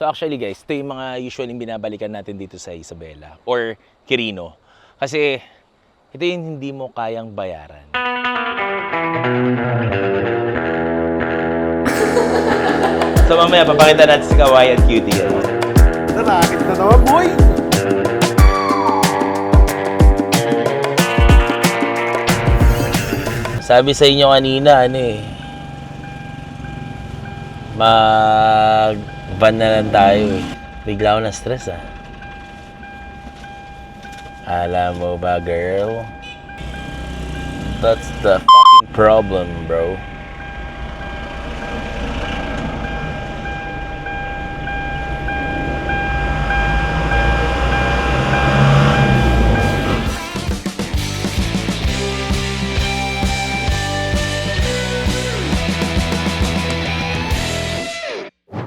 So actually guys, ito yung mga usually binabalikan natin dito sa Isabela or Quirino. Kasi ito yung hindi mo kayang bayaran. So mamaya papakita natin si Kawai at Cutie. Nakakit na naman, boy! Sabi sa inyo kanina, mag-van na lang tayo eh. Bigla ako na stress Alam mo ba, girl? That's the fucking problem, bro.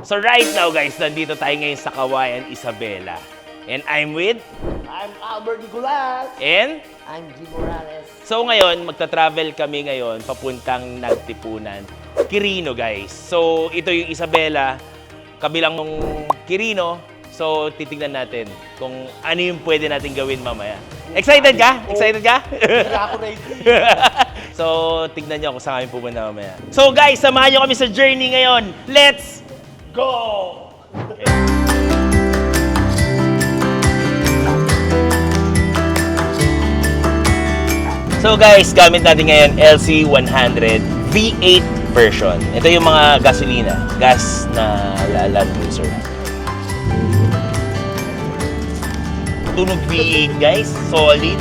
So right now guys, nandito tayo ngayon sa Kawayan, Isabela. And I'm with... I'm Albert Nicolas. And... I'm G. Morales. So ngayon, magta-travel kami ngayon papuntang Nagtipunan, Quirino guys. So ito yung Isabela, kabilang ng Quirino. So titignan natin kung ano yung pwede natin gawin mamaya. Excited ka? Excited ka? Hindi ako ready. So tignan nyo kung saan kami pupunta mamaya. So guys, samahan nyo kami sa journey ngayon. Let's go! Okay. So guys, gamit natin ngayon LC100 V8 version. Ito yung mga gasolina, gas na Land Cruiser. Tunog V8 guys, solid.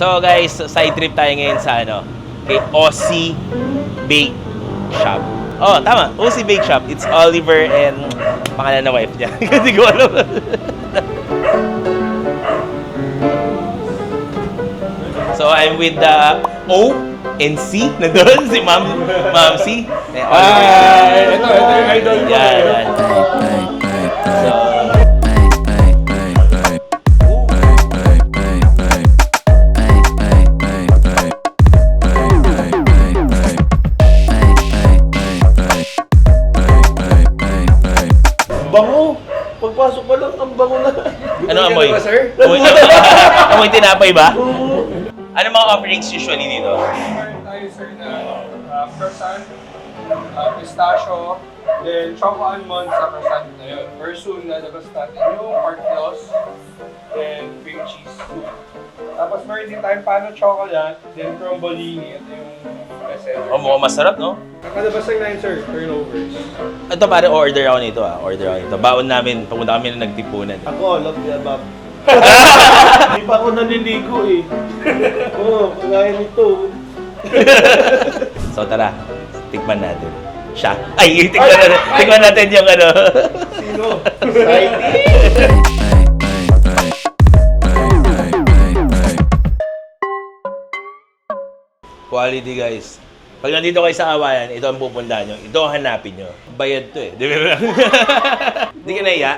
So guys, side trip tayo ngayon sa kay Aussie Bake Shop. Oh, tama. Aussie Bake Shop. It's Oliver and pangalan na wife niya. Hindi ko alam. So I'm with the O and C. Nandun si Ma'am C. Ito yung idol ko. Yan. So, Bango! Pagpasok pa lang, ang bango na. ano amoy? Sir? Amoy tinapay ba? Ano mga offerings usually dito? Meron tayo sir na croissant, pistachio, then choco almond sa croissant na yun. Or soon, lalabas natin yung pork floss and cream cheese soup. Tapos meron din tayong pano chocolate, then crumbolini, ito yung bestseller. Oh, mukhang masarap, no? Nakalabas ng 9 sir, turnovers. Ito pare, order ako nito Order ako nito. Baon namin, papunta kami na Nagtipunan. Ako, love niya, Bob. Hindi pa ako naliligo eh. Oo, kagaya nito. So tara, tikman natin. Siya. Ay, tikman natin yung Sino? Exciting! Quality guys. Pag nandito kayo sa Kawayan, ito ang pupuntahan nyo. Ito ang hanapin nyo. Bayad to eh. Di ba? Hindi ka naiya?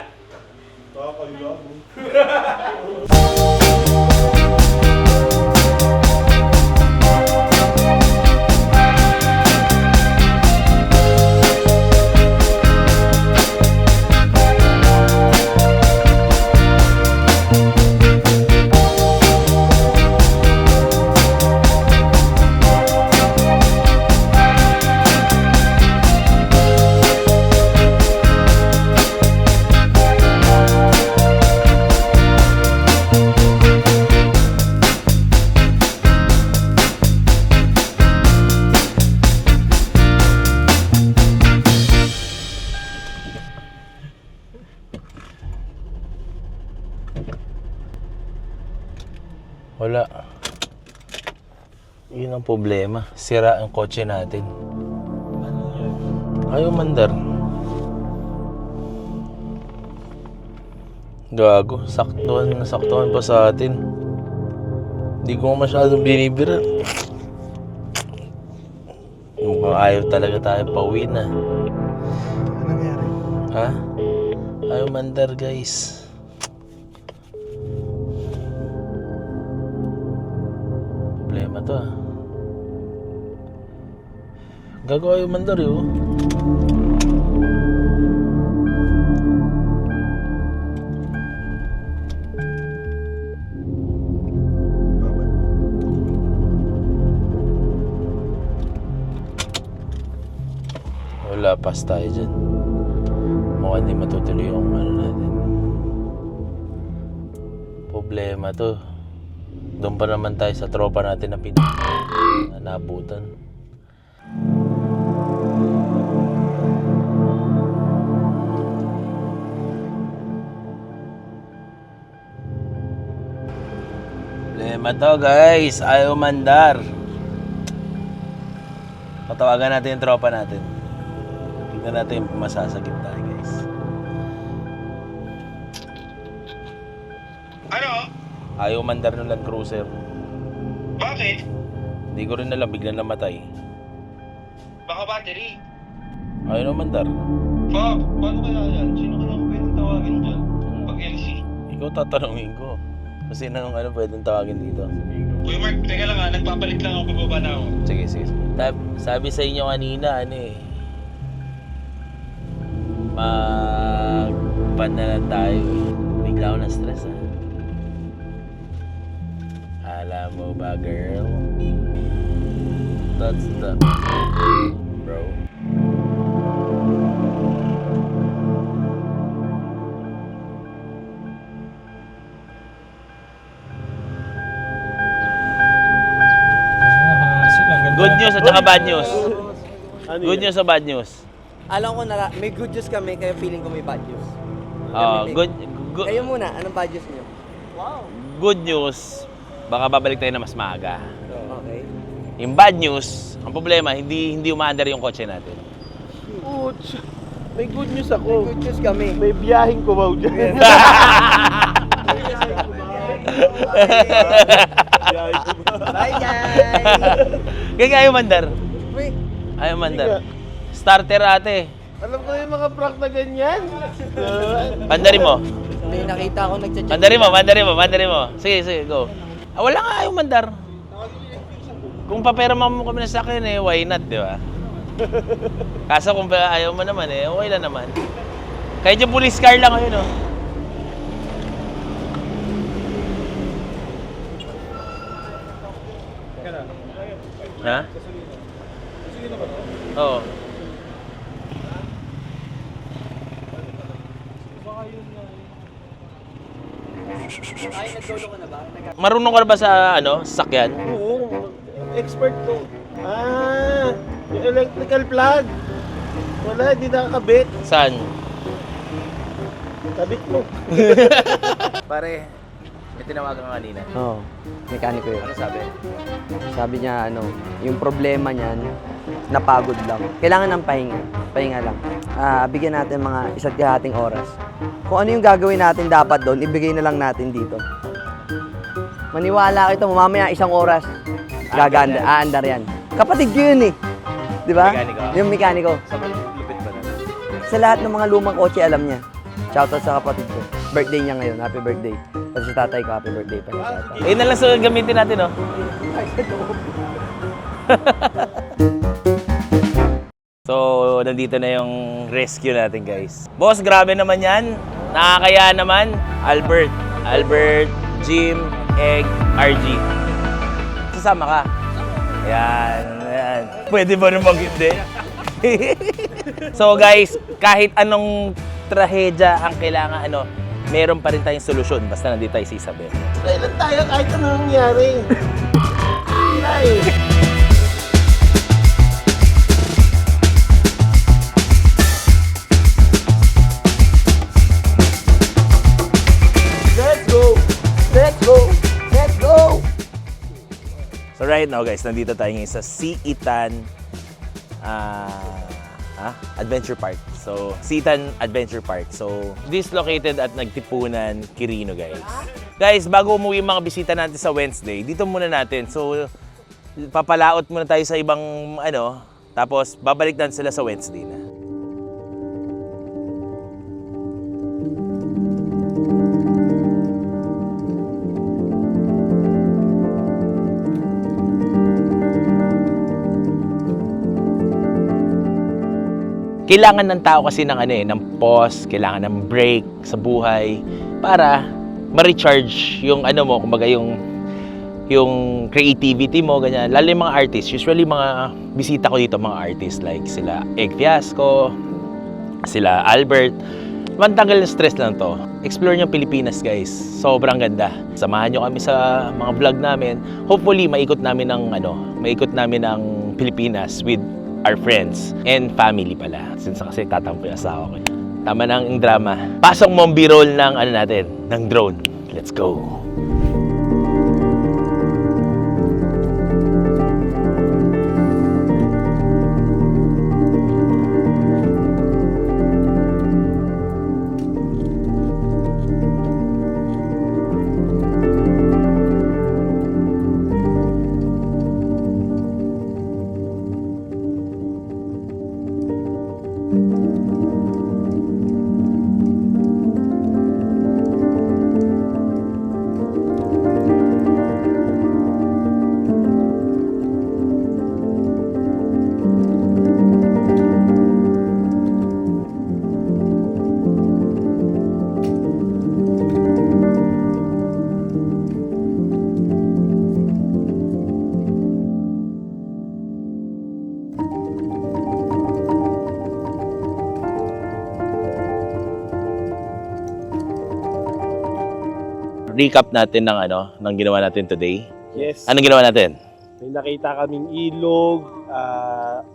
Wala. Yun ang problema. Sira ang kotse natin. Ayaw mandar. Gago. Saktuhan pa sa atin. Hindi ko masyadong binibira. Mukhang ayaw talaga tayo pauwi na. Ano nangyari? Ha? Ayaw mandar guys. to ah. Gagawa yung mandar eh, oh. Wala, pass tayo dyan. Mukhang hindi matutuloy yung ano natin. Problema to. Doon pa naman tayo sa tropa natin na naabutan. Problema to guys, ayaw mandar. Patawagan natin yung tropa natin. Tignan natin yung masasagip tayo guys. Ano? Ayaw mandar ng Land Cruiser. Bakit? Hindi ko rin alam, biglang namatay. Baka battery. Ayaw na mandar. Bob, paano kaya yan? Sino kaya ako pwedeng tawagin dyan? Pag LC. Ikaw tatanungin ko. Kasi nang ano pwedeng tawagin dito. Kuya Mark, teka lang nagpapalit lang ako, bababa na ako. Sige, sige. Sabi sa inyo kanina, ano eh. Magpan na lang tayo eh. Bigla ako na-stress ah. Alam mo ba girl? That's the... Bro. Good news at saka bad news. Good news o bad news? Alam ko na may good news kami, kaya feeling ko may bad news. Good Kayo muna, anong bad news niyo? good news, baka babalik tayo na mas maaga. Okay. Yung bad news, ang problema, hindi umaandar yung kotse natin. Ouch! May good news ako. Good news kami. May biyaheng kumaw dyan. Bye guys! Kaya ayaw mandar. Wait, Ayaw mandar. Starter ate. Alam ko yung mga prank na ganyan. Pandarin mo. may nakita ako nagchat-chat. Pandarin mo. Sige, go. Wala nga ayaw mandar. Kung papera mo kami na sa akin eh, why not, di ba? Kaso kung ayaw mo naman eh, okay lang naman. Kahit yung police car lang yun, oh. Ha? Oo. Ay, nagdolo ko na ba? Marunong ka na ba sa sasakyan? Oo, expert to. Yung electrical plug. Wala, hindi nakakabit. Saan? Kabit mo. Pare, may tinawagan ka kanina. Oo, mekaniko yun. Ano sabi? Sabi niya, yung problema niyan, napagod lang. Kailangan ng pahinga. Pahinga lang. Bigyan natin mga isa't kalahating oras. Kung ano yung gagawin natin dapat doon, ibigay na lang natin dito. Maniwala kayo, mamaya 1 oras. Gaganda, aandar yan. Kapatid ko yun eh. Di ba? Mekaniko? Yung mekaniko. Sa lupit ba na? Sa lahat ng mga lumang kotse, alam niya. Shoutout sa kapatid ko. Birthday niya ngayon. Happy birthday. Pati sa tatay ko, happy birthday pa niya. Shoutout. Eh na lang sa gamitin natin, oh. So, nandito na yung rescue natin, guys. Boss, grabe naman yan. Nakakaya naman. Albert, Jim, Egg, RG. Sasama ka? Yan. Pwede ba namang hindi? So, guys, kahit anong trahedya ang kailangan, meron pa rin tayong solusyon. Basta nandito tayo sa Isabel. Kailan tayo kahit anong nangyari. Ay. Let's go! Let's go! Let's go! So right now guys, nandito tayo ngayon sa Siitan Adventure Park. So, Siitan Adventure Park. So, this located at Nagtipunan, Quirino, guys. Guys, bago umuwi yung mga bisita natin sa Wednesday, dito muna natin. So, papalaot muna tayo sa ibang tapos babalik na sila sa Wednesday na. Kailangan ng tao kasi ng ng pause, kailangan ng break sa buhay para ma-recharge yung mo, kumbaga yung creativity mo, ganyan. Lalo yung mga artists, usually mga bisita ko dito, mga artists like sila Egg Fiasco, sila Albert. Mantanggal ng stress lang to. Explore nyo Pilipinas, guys. Sobrang ganda. Samahan nyo kami sa mga vlog namin. Hopefully, maikot namin ng Pilipinas with our friends and family pala. Since kasi tatampo yung asawa ko. Tama na ang drama. Pasok mo ang B-roll ng ng drone. Let's go. Recap natin ng ginawa natin today. Yes. Anong ginawa natin? May nakita kaming ilog.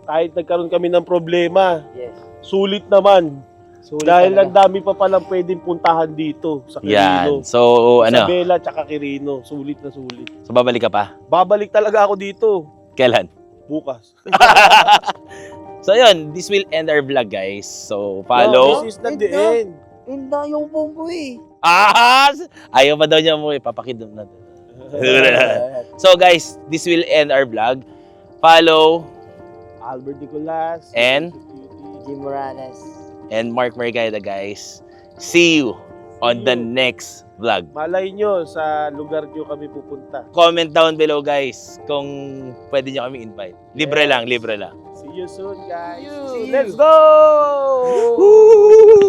Kahit nagkaroon kami ng problema, Yes. sulit naman. Sulit Dahil talaga. ang dami pa palang pwedeng puntahan dito sa Yan. Quirino. So, Isabela tsaka Quirino. Sulit na sulit. So, babalik ka pa? Babalik talaga ako dito. Kailan? Bukas. So, yun. This will end our vlog, guys. So, follow. No, this is not the end. Hindi yung bombo eh. Ayaw pa daw niya mo. Papakidom natin. So, guys, this will end our vlog. Follow Albert Nicolas. And? Jim Morales. and Mark Mercada, guys. See you on the next vlog. Malay nyo sa lugar nyo kami pupunta. Comment down below, guys, kung pwede nyo kami invite. Libre lang, libre lang. See you soon, guys. Let's go! Woo!